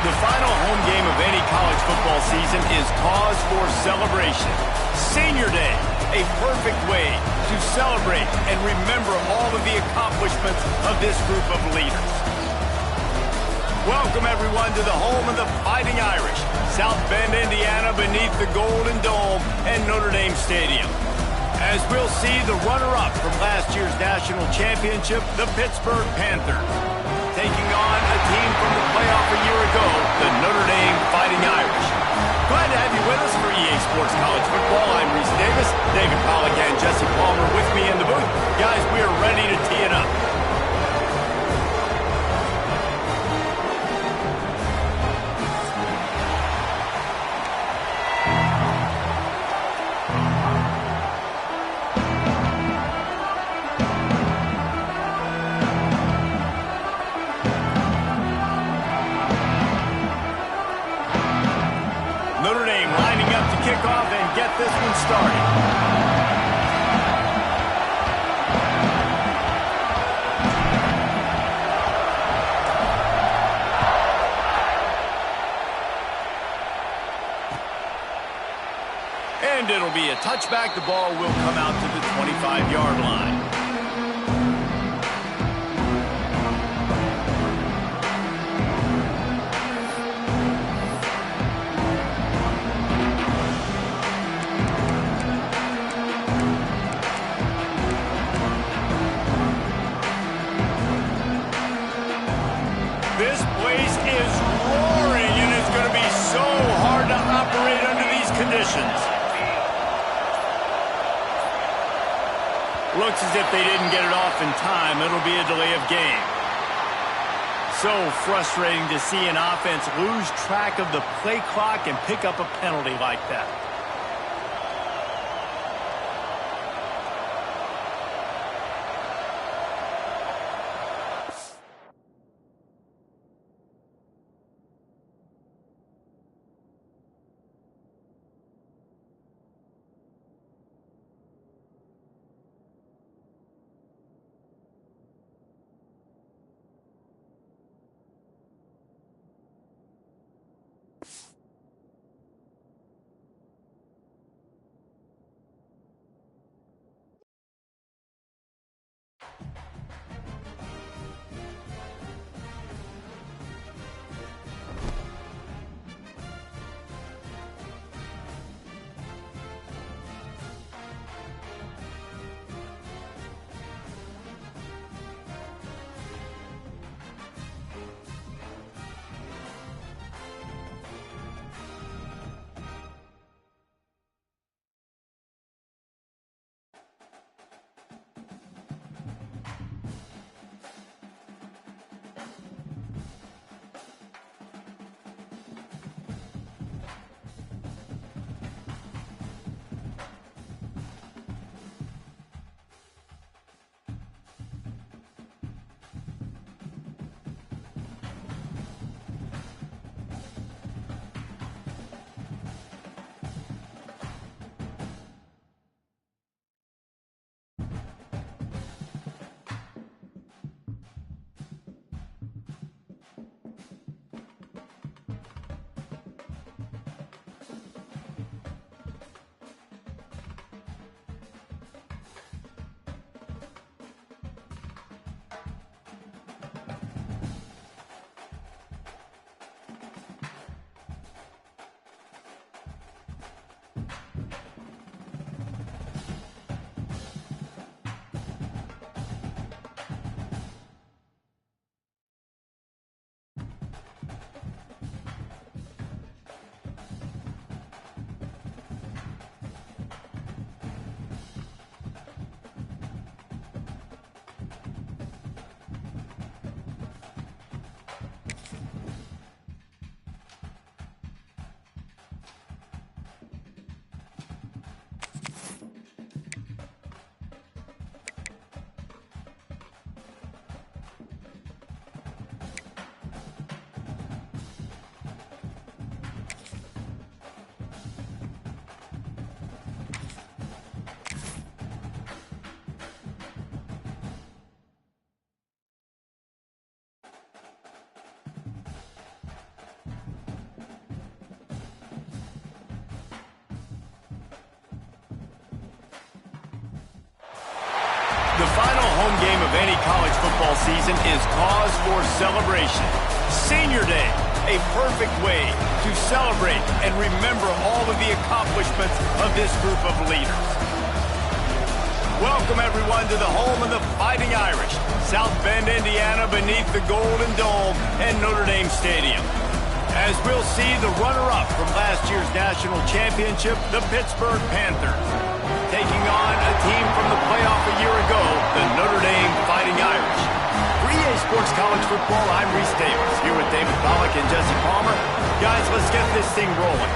The final home game of any college football season is cause for celebration. Senior Day, a perfect way to celebrate and remember all of the accomplishments of this group of leaders. Welcome, everyone, to the home of the Fighting Irish, South Bend, Indiana, beneath the Golden Dome and Notre Dame Stadium. As we'll see the runner-up from last year's national championship, the Pittsburgh Panthers, taking on a team from the playoff a year ago, the Notre Dame Fighting Irish. Glad to have you with us for EA Sports College Football. I'm Reese Davis, David Pollack and Jesse Palmer with me in the booth. Guys, we are ready to tee it up. Notre Dame lining up to kick off and get this one started. And it'll be a touchback. The ball will come out to the 25-yard line. This place is roaring, and it's going to be so hard to operate under these conditions. Looks as if they didn't get it off in time. It'll be a delay of game. So frustrating to see an offense lose track of the play clock and pick up a penalty like that. final home game of any college football season is cause for celebration. Senior Day, a perfect way to celebrate and remember all of the accomplishments of this group of leaders. Welcome, everyone, to the home of the Fighting Irish, South Bend, Indiana, beneath the Golden Dome and Notre Dame Stadium. As we'll see the runner-up from last year's national championship, the Pittsburgh Panthers, taking on a team from the playoff a year ago, the Notre Dame Fighting Irish. For EA Sports College Football, I'm Reese Davis, here with David Pollack and Jesse Palmer. Guys, let's get this thing rolling.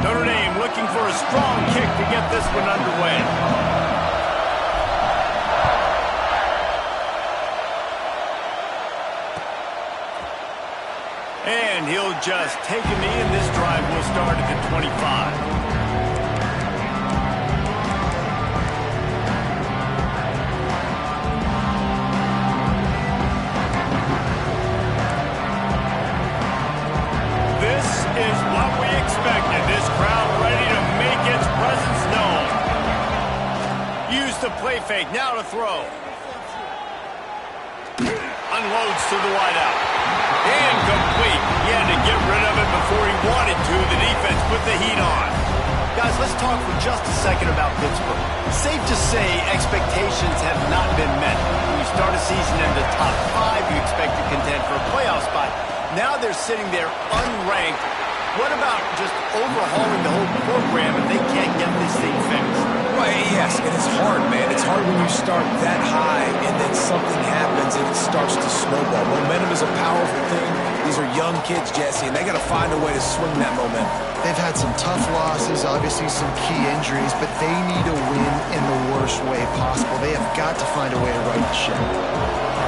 Notre Dame looking for a strong kick to get this one underway. And he'll just take a knee, and this drive will start at the 25. This is what we expected. This crowd ready to make its presence known. Use the play fake, now to throw. Unloads to the wideout. Incomplete. He had to get rid of it before he wanted to. The defense put the heat on. Guys, let's talk for just a second about Pittsburgh. Safe to say expectations have not been met. When you start a season in the top 5, you expect to contend for a playoff spot. Now they're sitting there unranked. What about just overhauling the whole program if they can't get this thing fixed? Well, yes, and it's hard, man. It's hard when you start that high and then something happens and it starts to snowball. Momentum is a powerful thing. These are young kids, Jesse, and they got to find a way to swing that momentum. They've had some tough losses, obviously some key injuries, but they need to win in the worst way possible. They have got to find a way to right the ship.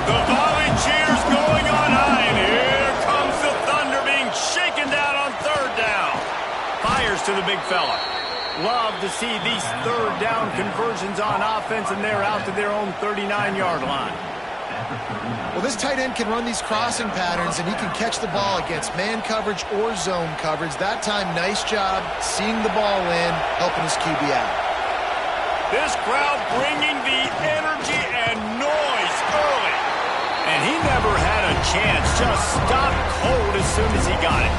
The volley cheers going on high, and here comes the Thunder being shaken down on third down. Fires to the big fella. Love to see these third down conversions on offense, and they're out to their own 39-yard line. Well, this tight end can run these crossing patterns, and he can catch the ball against man coverage or zone coverage. That time, nice job seeing the ball in, helping his QB out. This crowd bringing the energy and noise early. And he never had a chance, just stopped cold as soon as he got it.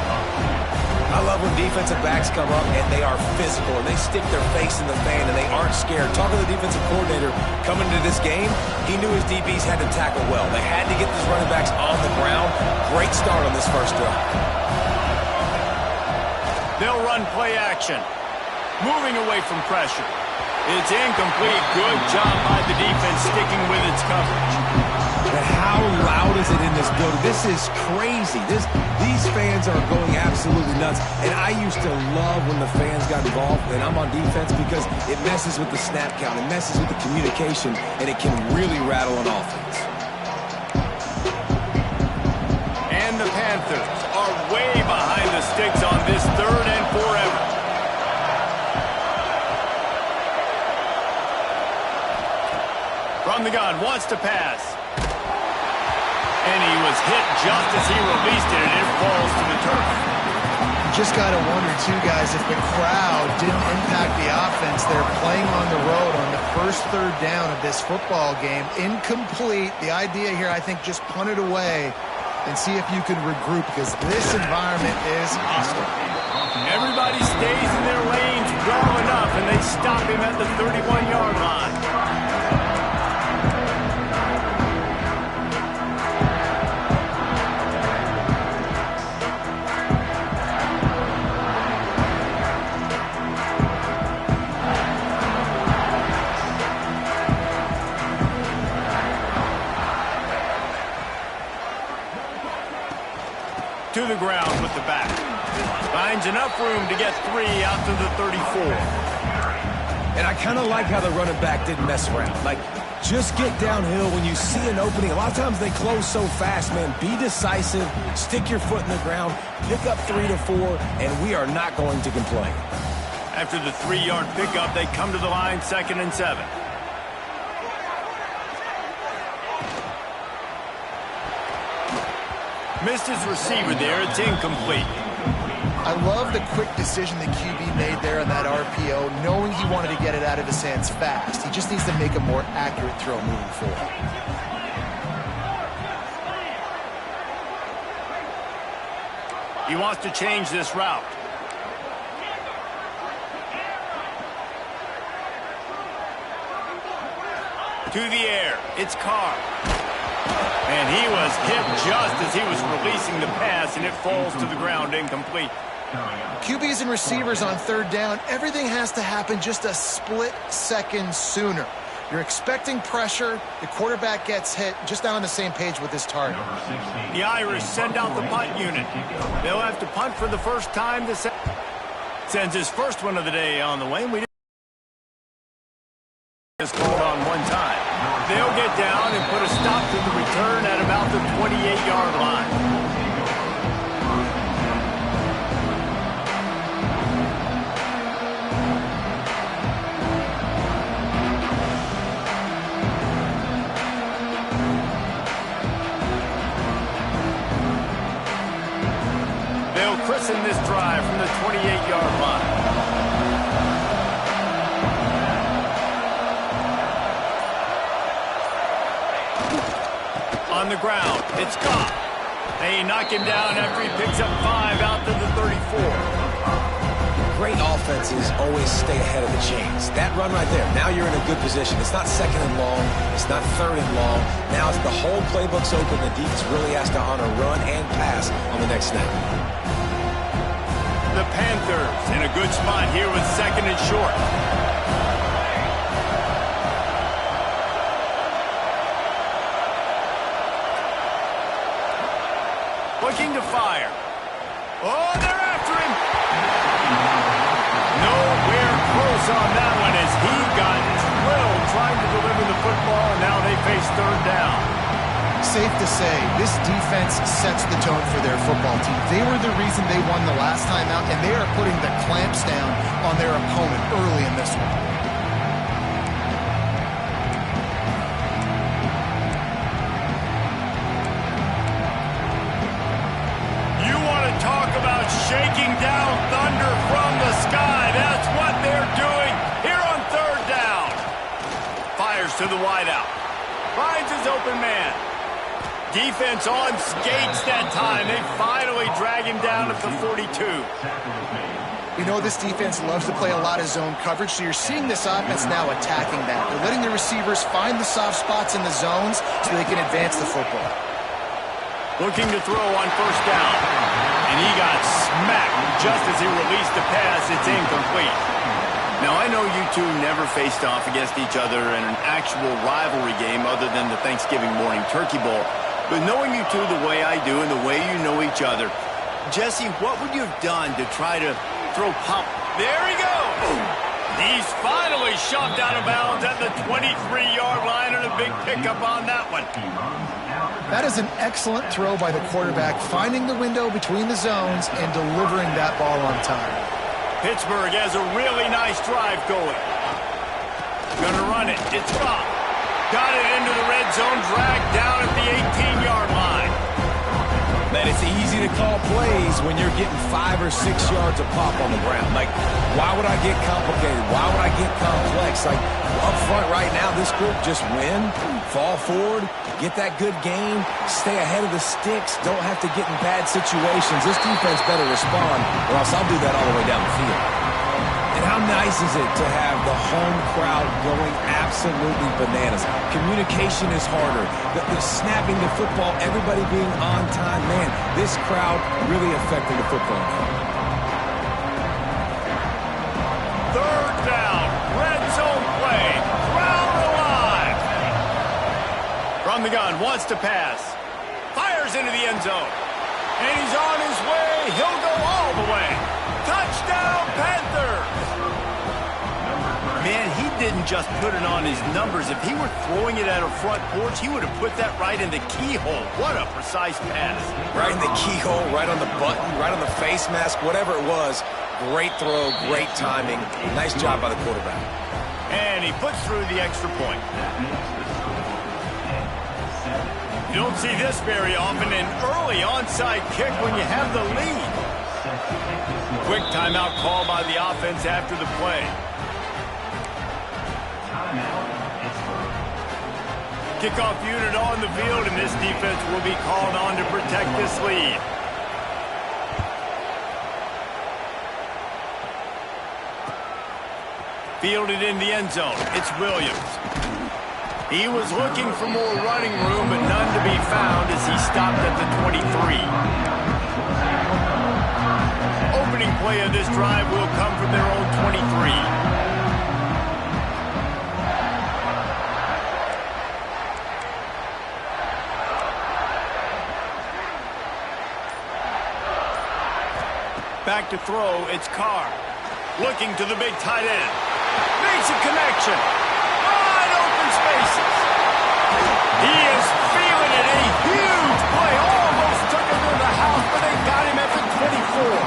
I love when defensive backs come up and they are physical and they stick their face in the fan and they aren't scared. Talking to the defensive coordinator coming into this game, he knew his DBs had to tackle well. They had to get these running backs on the ground. Great start on this first drive. They'll run play action. Moving away from pressure. It's incomplete. Good job by the defense sticking with its coverage. But how loud is it in this building? This is crazy. These fans are going absolutely nuts. And I used to love when the fans got involved, and I'm on defense, because it messes with the snap count. It messes with the communication, and it can really rattle an offense. And the Panthers are way behind the sticks on this third and forever. From the gun, wants to pass. And he was hit just as he released it, and it falls to the turf. Just got to wonder, too, guys, if the crowd didn't impact the offense. They're playing on the road on the first third down of this football game. Incomplete. The idea here, I think, just punt it away and see if you can regroup, because this environment is hostile. Everybody stays in their lanes well enough, and they stop him at the 31-yard line. To the ground with the back. Finds enough room to get 3 out to the 34. And I kind of like how the running back didn't mess around. Like, just get downhill when you see an opening. A lot of times they close so fast, man. Be decisive, stick your foot in the ground, pick up 3 to 4, and we are not going to complain. After the 3-yard pickup, they come to the line, 2nd and 7. Missed his receiver there. It's incomplete. I love the quick decision the QB made there on that RPO, knowing he wanted to get it out of his hands fast. He just needs to make a more accurate throw moving forward. He wants to change this route. To the air. It's Carr. And he was hit just as he was releasing the pass, and it falls to the ground incomplete. QBs and receivers on third down, everything has to happen just a split second sooner. You're expecting pressure, the quarterback gets hit, just not on the same page with his target. The Irish send out the punt unit. They'll have to punt for the first time. Sends his first one of the day on the way. We just called on one time. They'll get down and put a stop to the return at about the 28-yard line. They'll christen this drive from the 28-yard line. On the ground, it's Goff. They knock him down after he picks up 5 out to the 34. Great offenses always stay ahead of the chains. That run right there, now you're in a good position. It's not second and long. It's not third and long. Now it's the whole playbook's open. The defense really has to honor run and pass on the next snap. The Panthers in a good spot here with second and short. Looking to fire. Oh, they're after him. Nowhere close on that one as he got drilled trying to deliver the football, and now they face third down. Safe to say, this defense sets the tone for their football team. They were the reason they won the last time out, and they are putting the clamps down on their opponent early in this one. Shaking down thunder from the sky. That's what they're doing here on third down. Fires to the wideout. Finds his open man. Defense on skates that time. They finally drag him down at the 42. You know, this defense loves to play a lot of zone coverage, so you're seeing this offense now attacking that. They're letting the receivers find the soft spots in the zones so they can advance the football. Looking to throw on first down. And he got smacked just as he released the pass. It's incomplete. Now, I know you two never faced off against each other in an actual rivalry game other than the Thanksgiving morning turkey bowl. But knowing you two the way I do and the way you know each other, Jesse, what would you have done to try to throw pop? There he goes. He's finally shoved out of bounds at the 23-yard line, and a big pickup on that one. That is an excellent throw by the quarterback, finding the window between the zones and delivering that ball on time. Pittsburgh has a really nice drive going. Gonna run it. It's Goff. Got it into the red zone, dragged down at the 18-yard line. Man, it's easy to call plays when you're getting 5 or 6 yards of pop on the ground. Like, why would I get complicated? Why would I get complex? Like, up front right now, this group just win, fall forward, get that good game, stay ahead of the sticks, don't have to get in bad situations. This defense better respond, or else I'll do that all the way down the field. And how nice is it to have the home crowd going absolutely bananas? Communication is harder. The snapping the football, everybody being on time. Man, this crowd really affecting the football game. Third down, red zone play, crowd alive. From the gun, wants to pass. Fires into the end zone. And he's on his way. He'll go all the way. Touchdown, Panthers! Man, he didn't just put it on his numbers. If he were throwing it at a front porch, he would have put that right in the keyhole. What a precise pass. Right in the keyhole, right on the button, right on the face mask, whatever it was. Great throw, great timing. Nice job by the quarterback. And he puts through the extra point. You don't see this very often, an early onside kick when you have the lead. Quick timeout call by the offense after the play. Kickoff unit on the field, and this defense will be called on to protect this lead. Fielded in the end zone. It's Williams. He was looking for more running room, but none to be found as he stopped at the 23. Opening play of this drive will come from their own 23. Back to throw, it's Carr. Looking to the big tight end. Makes a connection. Wide open spaces. He is feeling it. A huge play. Almost took him to the house, but they got him at the 24.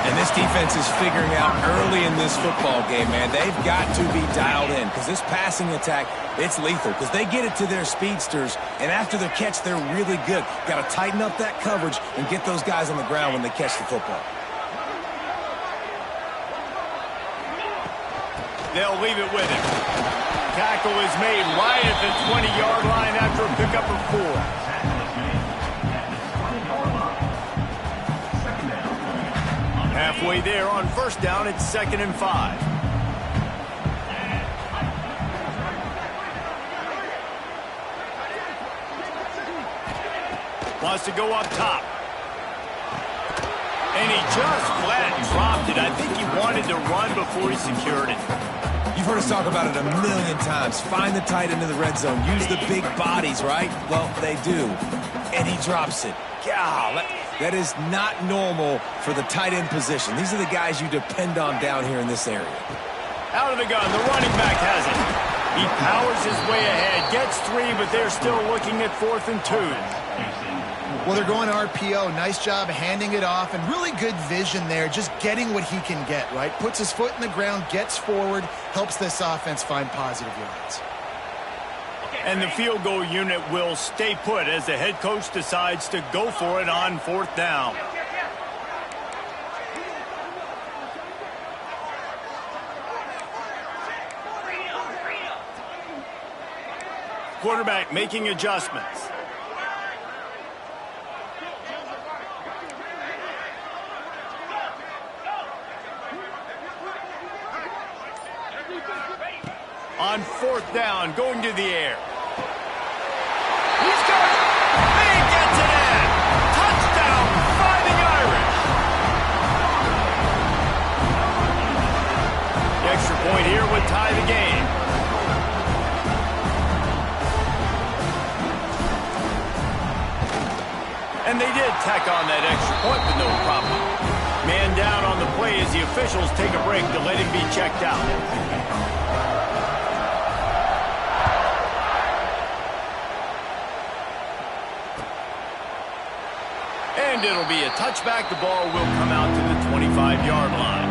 And this defense is figuring out early in this football game, man. They've got to be dialed in because this passing attack, it's lethal because they get it to their speedsters, and after the catch, they're really good. Got to tighten up that coverage and get those guys on the ground when they catch the football. They'll leave it with him. Tackle is made right at the 20-yard line after a pickup of 4. Halfway there on first down, it's 2nd and 5. Wants to go up top. And he just flat dropped it. I think he wanted to run before he secured it. You've heard us talk about it a million times. Find the tight end in the red zone. Use the big bodies, right? Well, they do. And he drops it. God, that is not normal for the tight end position. These are the guys you depend on down here in this area. Out of the gun, the running back has it. He powers his way ahead, gets 3, but they're still looking at 4th and 2. Well, they're going RPO. Nice job handing it off, and really good vision there, just getting what he can get, right? Puts his foot in the ground, gets forward, helps this offense find positive yards. And the field goal unit will stay put as the head coach decides to go for it on 4th down. Quarterback making adjustments. On 4th down, going to the air. He's got it. He gets it in. Touchdown, Fighting Irish. The extra point here would tie the game. And they did tack on that extra point with no problem. Man down on the play as the officials take a break to let him be checked out. And it'll be a touchback. The ball will come out to the 25-yard line.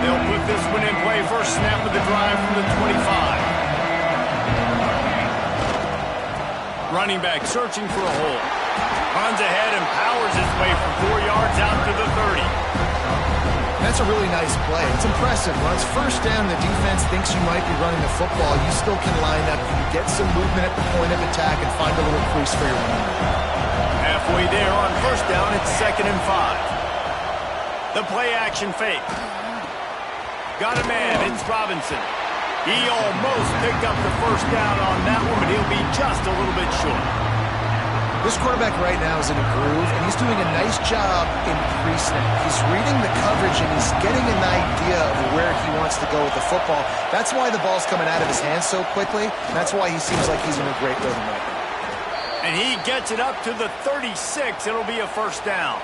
They'll put this one in play. First snap of the drive from the 25. Running back searching for a hole. Runs ahead and powers his way for 4 yards out to the 30. That's a really nice play. It's impressive. When it's first down, the defense thinks you might be running the football. You still can line up. You can get some movement at the point of attack and find a little crease for your running. Halfway there on first down, it's 2nd and 5. The play action fake. Got a man. It's Robinson. He almost picked up the first down on that one, but he'll be just a little bit short. This quarterback right now is in a groove, and he's doing a nice job in pre-snap. He's reading the coverage, and he's getting an idea of where he wants to go with the football. That's why the ball's coming out of his hands so quickly. That's why he seems like he's in a great rhythm right now. And he gets it up to the 36. It'll be a first down.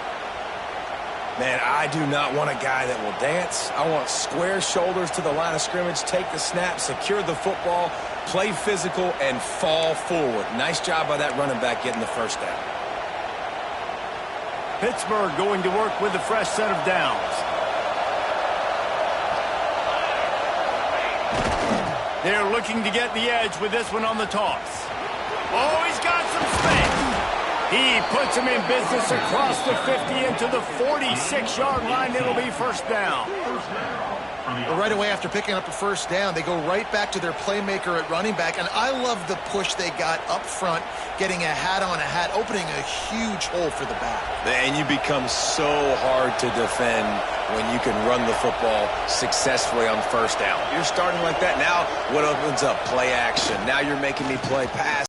Man, I do not want a guy that will dance. I want square shoulders to the line of scrimmage, take the snap, secure the football, play physical, and fall forward. Nice job by that running back getting the first down. Pittsburgh going to work with a fresh set of downs. They're looking to get the edge with this one on the toss. Oh, he's got some space. He puts him in business across the 50 into the 46-yard line. It'll be first down. But right away after picking up a first down, they go right back to their playmaker at running back. And I love the push they got up front, getting a hat on a hat, opening a huge hole for the back. And you become so hard to defend when you can run the football successfully on first down. You're starting like that. Now what opens up? Play action. Now you're making me play pass.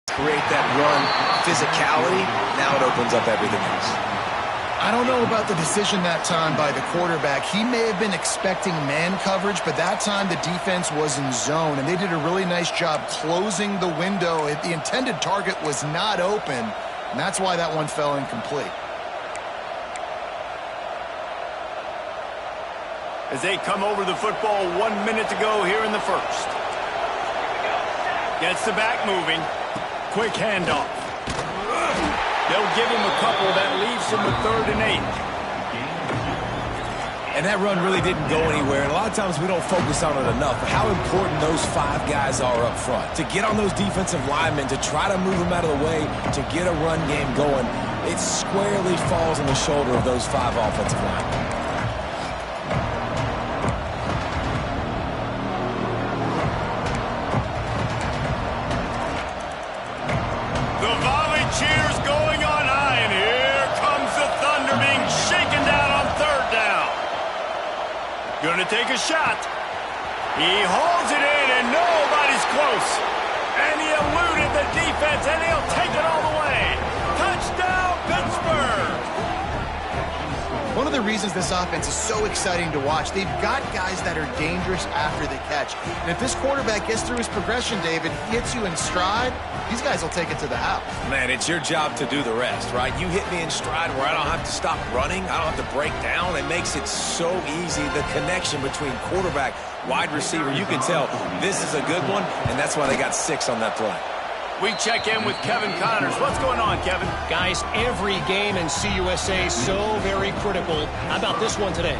Create that run physicality. Now it opens up everything else. I don't know about the decision that time by the quarterback. He may have been expecting man coverage, but that time the defense was in zone, and they did a really nice job closing the window. The intended target was not open, and that's why that one fell incomplete. As they come over the football, 1 minute to go here in the first. Gets the back moving. Quick handoff. They'll give him a couple. That leaves him with 3rd and 8. And that run really didn't go anywhere. And a lot of times we don't focus on it enough. But how important those 5 guys are up front. To get on those defensive linemen, to try to move them out of the way, to get a run game going, it squarely falls on the shoulder of those 5 offensive linemen. Cheers going on high, and here comes the Thunder being shaken down on 3rd down. Gonna take a shot. He hauls it in, and nobody's close. And he eluded the defense, and he'll take it all the way. Touchdown, Pittsburgh! One of the reasons this offense is so exciting to watch, they've got guys that are dangerous after the catch. And if this quarterback gets through his progression, David, hits you in stride, these guys will take it to the house. Man, it's your job to do the rest, right? You hit me in stride where I don't have to stop running. I don't have to break down. It makes it so easy. The connection between quarterback, wide receiver, you can tell this is a good one, and that's why they got 6 on that play. We check in with Kevin Connors. What's going on, Kevin? Guys, every game in CUSA so very critical. How about this one today?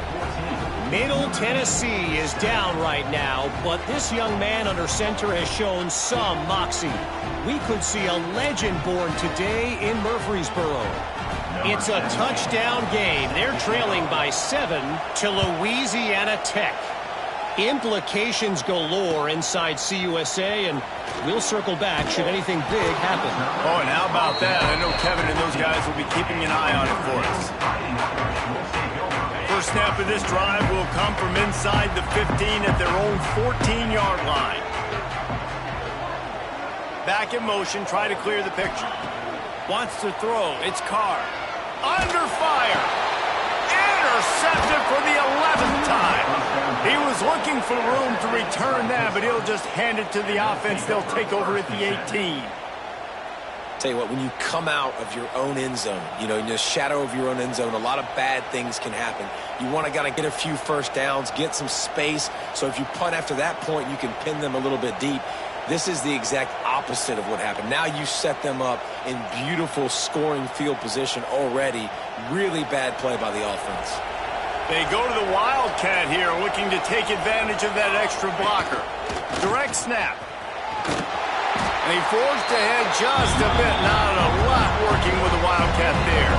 Middle Tennessee is down right now, but this young man under center has shown some moxie. We could see a legend born today in Murfreesboro. It's a touchdown game. They're trailing by 7 to Louisiana Tech. Implications galore inside CUSA, and we'll circle back should anything big happen. Oh, and how about that? I know Kevin and those guys will be keeping an eye on it for us. First snap of this drive will come from inside the 15 at their own 14-yard line. Back in motion, try to clear the picture. Wants to throw. It's Carr. Under fire. Intercepted for the 11th time. He was looking for room to return that, but he'll just hand it to the offense. They'll take over at the 18. Tell you what, when you come out of your own end zone, you know, in the shadow of your own end zone, a lot of bad things can happen. You want to get a few first downs, get some space, so if you punt after that point, you can pin them a little bit deep. This is the exact opposite of what happened. Now you set them up in beautiful scoring field position already. Really bad play by the offense. They go to the Wildcat here, looking to take advantage of that extra blocker. Direct snap. And he forged ahead just a bit. Not a lot working with the Wildcat there.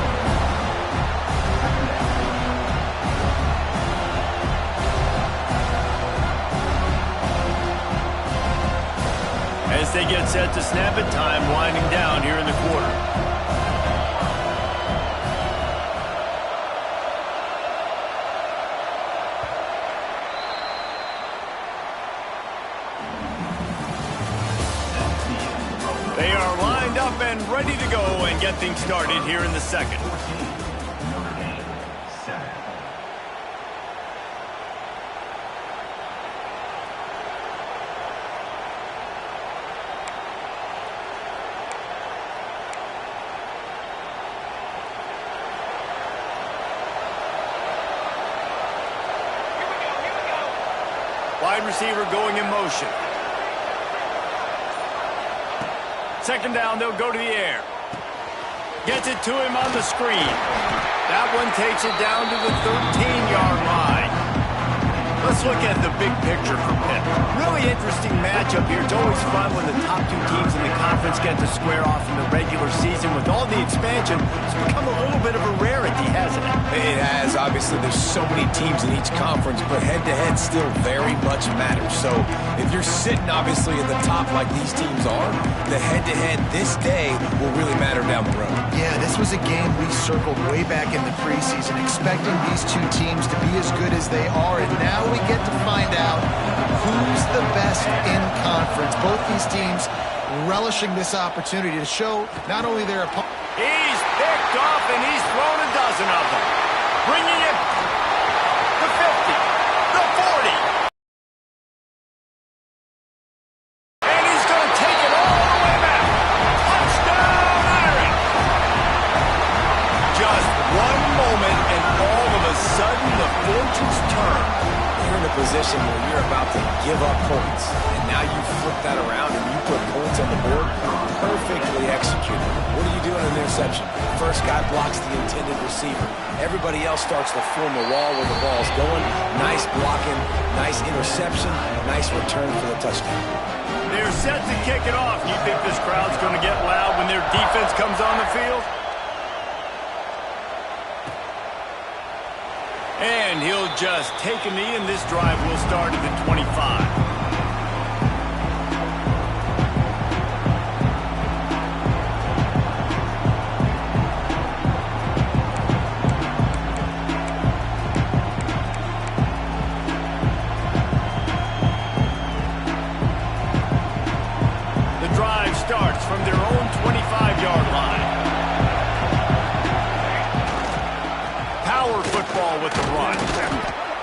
As they get set to snap it, time winding down here in the quarter. They are lined up and ready to go and get things started here in the second. Wide receiver going in motion. Second down, they'll go to the air. Gets it to him on the screen. That one takes it down to the 13-yard line. Let's look at the big picture for Pitt. Really interesting matchup here. It's always fun when the top two teams in the conference get to square off in the regular season. With all the expansion, it's become a little bit of a rarity, hasn't it? It has. Obviously, there's so many teams in each conference, but head-to-head still very much matters. So if you're sitting, obviously, at the top like these teams are, the head-to-head this day will really matter down the road. Yeah, this was a game we circled way back in the preseason, expecting these two teams to be as good as they are, and now we get to find out who's the best in conference. Both these teams relishing this opportunity to show not only their opponent. He's picked off and he's thrown a dozen of them. Bringing it the 50, the 40. And he's going to take it all the way back. Touchdown, Irish. Just one moment and all of a sudden the fortunes turn. You're in a position where you're about to give up points, and now you flip that around and you put points on the board. Perfectly executed. What do you do on an interception? First guy blocks the intended receiver. Everybody else starts to form a wall where the ball's going. Nice blocking, nice interception, nice return for the touchdown. They're set to kick it off. You think this crowd's going to get loud when their defense comes on the field? And he'll just take a knee, and this drive will start at the 25. The drive starts from their own 25-yard line. Football with the run.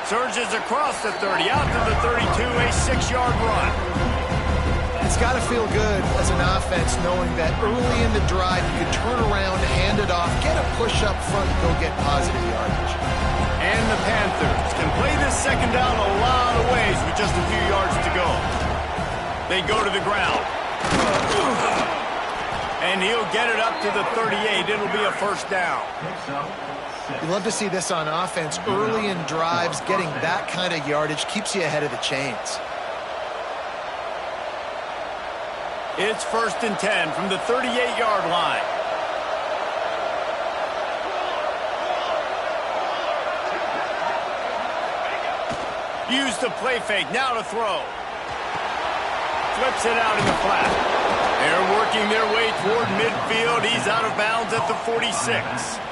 Surges across the 30, out to the 32, a 6-yard run. It's got to feel good as an offense knowing that early in the drive you can turn around, hand it off, get a push up front, and go get positive yardage. And the Panthers can play this second down a lot of ways with just a few yards to go. They go to the ground. And he'll get it up to the 38. It'll be a first down. You love to see this on offense. Early in drives, getting that kind of yardage keeps you ahead of the chains. It's 1st and 10 from the 38-yard line. Use the play fake, now to throw. Flips it out in the flat. They're working their way toward midfield. He's out of bounds at the 46.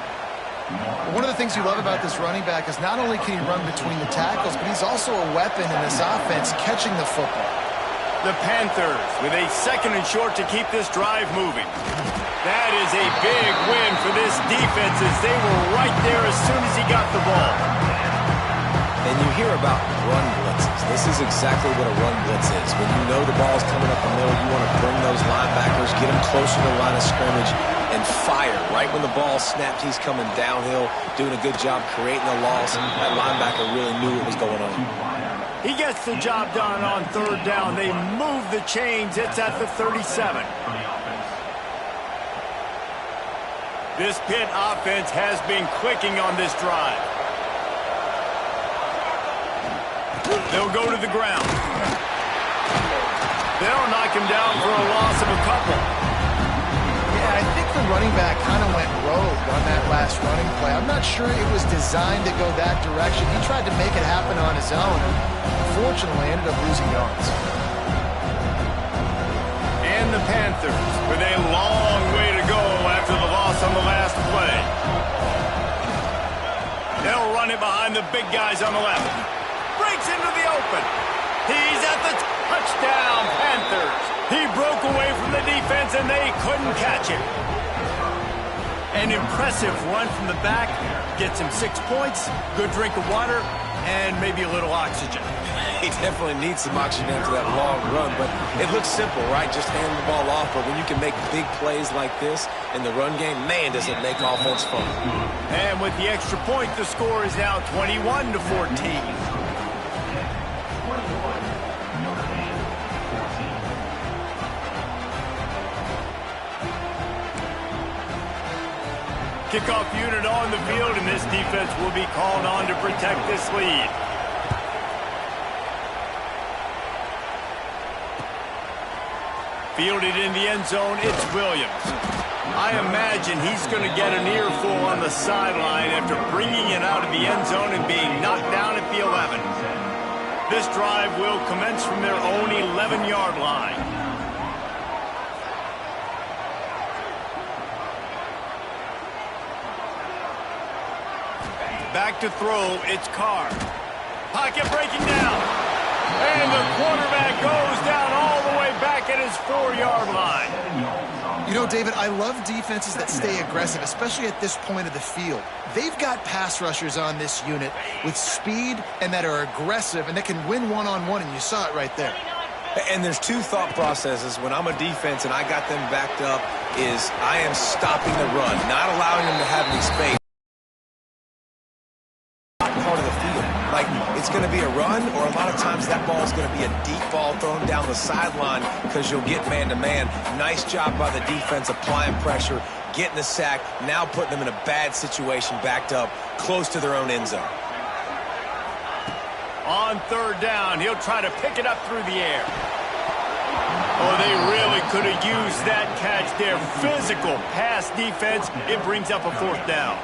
One of the things you love about this running back is not only can he run between the tackles, but he's also a weapon in this offense catching the football. The Panthers with a 2nd and short to keep this drive moving. That is a big win for this defense as they were right there as soon as he got the ball. And you hear about run blitzes. This is exactly what a run blitz is. When you know the ball's coming up the middle, you want to bring those linebackers, get them closer to the line of scrimmage, and fire. Right when the ball snapped, he's coming downhill, doing a good job creating a loss. That linebacker really knew what was going on. He gets the job done on 3rd down. They move the chains. It's at the 37. This Pitt offense has been clicking on this drive. They'll go to the ground. They'll knock him down for a loss of a couple. Yeah, I think the running back kind of went rogue on that last running play. I'm not sure it was designed to go that direction. He tried to make it happen on his own, and unfortunately ended up losing yards. And the Panthers with a long way to go after the loss on the last play. They'll run it behind the big guys on the left. Breaks into the open. He's at the touchdown, Panthers. He broke away from the defense, and they couldn't catch him. An impressive run from the back. Gets him 6 points, good drink of water, and maybe a little oxygen. He definitely needs some oxygen after that long run, but it looks simple, right? Just hand the ball off, but when you can make big plays like this in the run game, man, does it make offense fun. And with the extra point, the score is now 21-14. Kickoff unit on the field, and this defense will be called on to protect this lead. Fielded in the end zone, it's Williams. I imagine he's going to get an earful on the sideline after bringing it out of the end zone and being knocked down at the 11. This drive will commence from their own 11-yard line. Back to throw, it's Carr. Pocket breaking down. And the quarterback goes down all the way back at his 4-yard line. You know, David, I love defenses that stay aggressive, especially at this point of the field. They've got pass rushers on this unit with speed and that are aggressive and that can win one-on-one, and you saw it right there. And there's two thought processes when I'm a defense and I got them backed up is I am stopping the run, not allowing them to have any space. Part of the field. Like, it's going to be a run, or a lot of times that ball is going to be a deep ball thrown down the sideline because you'll get man-to-man. Nice job by the defense applying pressure, getting the sack, now putting them in a bad situation backed up close to their own end zone. On third down, he'll try to pick it up through the air. Oh, they really could have used that catch there. Physical pass defense. It brings up a 4th down.